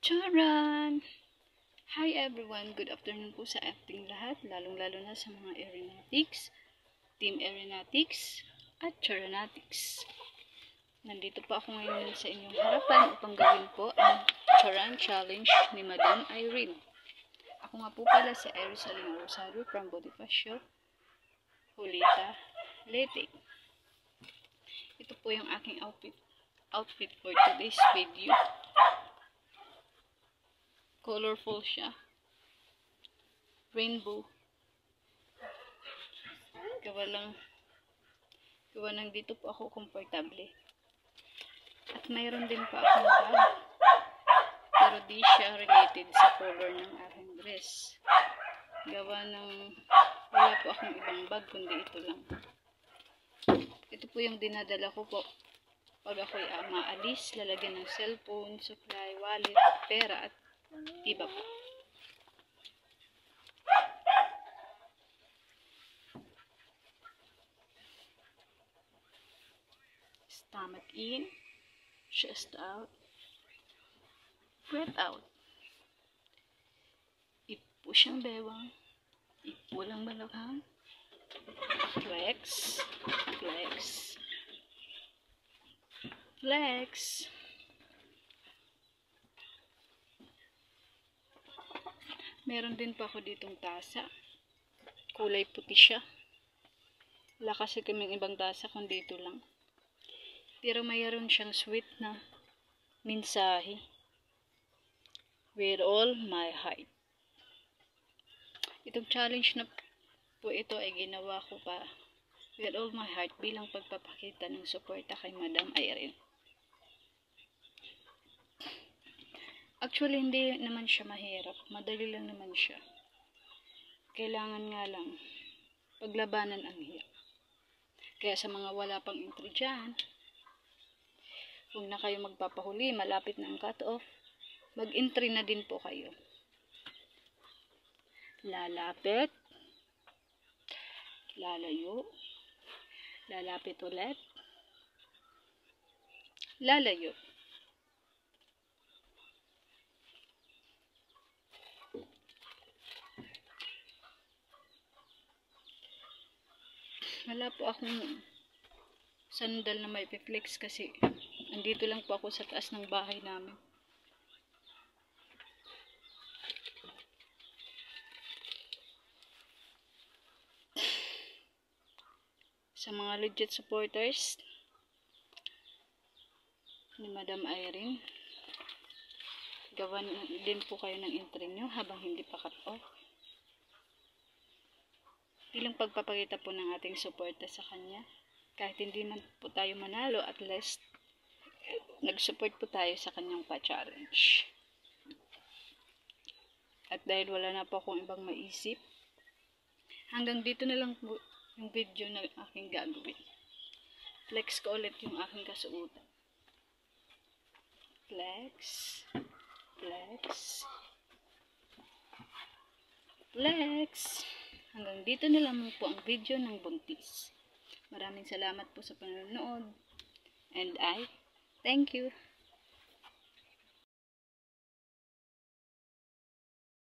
Charan! Hi everyone! Good afternoon po sa ating lahat, lalong-lalo na sa mga aeronautics, team aeronautics, at charanatics. Nandito po ako ngayon sa inyong harapan upang gawin po ang Charan Challenge ni Madam Irene. Ako nga po pala si Irosalina Rosario from Bonifacio, Julita, Leyte. Ito po yung aking outfit for today's video. Colorful siya. Rainbow. Gawa lang dito po ako komportable. At mayroon din pa akong bag. Pero di siya related sa color ng aking dress. Gawa ng wala po akong ibang bag kundi ito lang. Ito po yung dinadala ko po. Pag ako'y maalis, lalagyan ng cellphone, supply, wallet, pera at iba pa. Stomach in, chest out, breath out. I-push ang bewang, i-pull ang balaghang, flex, flex, flex. Meron din pa ako ditong tasa. Kulay puti siya. Wala kasi kaming ibang tasa kundi ito lang. Pero mayroon siyang sweet na mensahe. With all my heart. Itong challenge na po ito ay ginawa ko pa with all my heart bilang pagpapakita ng suporta kay Madam Irene. Actually, hindi naman siya mahirap. Madali lang naman siya. Kailangan nga lang paglabanan ang hiya. Kaya sa mga wala pang entry dyan, huwag na kayo magpapahuli. Malapit na ang cut-off. Mag-entry na din po kayo. Lalapit. Lalayo. Lalapit ulit. Lalayo. Wala po akong sandal na may flex kasi andito lang po ako sa taas ng bahay namin. Sa mga legit supporters ni Madam Irene, gawan din po kayo ng entry nyo habang hindi pa cut off. Bilang pagpapakita po ng ating suporta sa kanya. Kahit hindi man po tayo manalo, at least nag-support po tayo sa kanyang pa-challenge. At dahil wala na po akong ibang maisip, hanggang dito na lang po yung video na aking gagawin. Flex ko ulit yung aking kasuotan. Flex, flex, flex. Hanggang dito na lang po ang video ng buntis. Maraming salamat po sa panonood. And I thank you.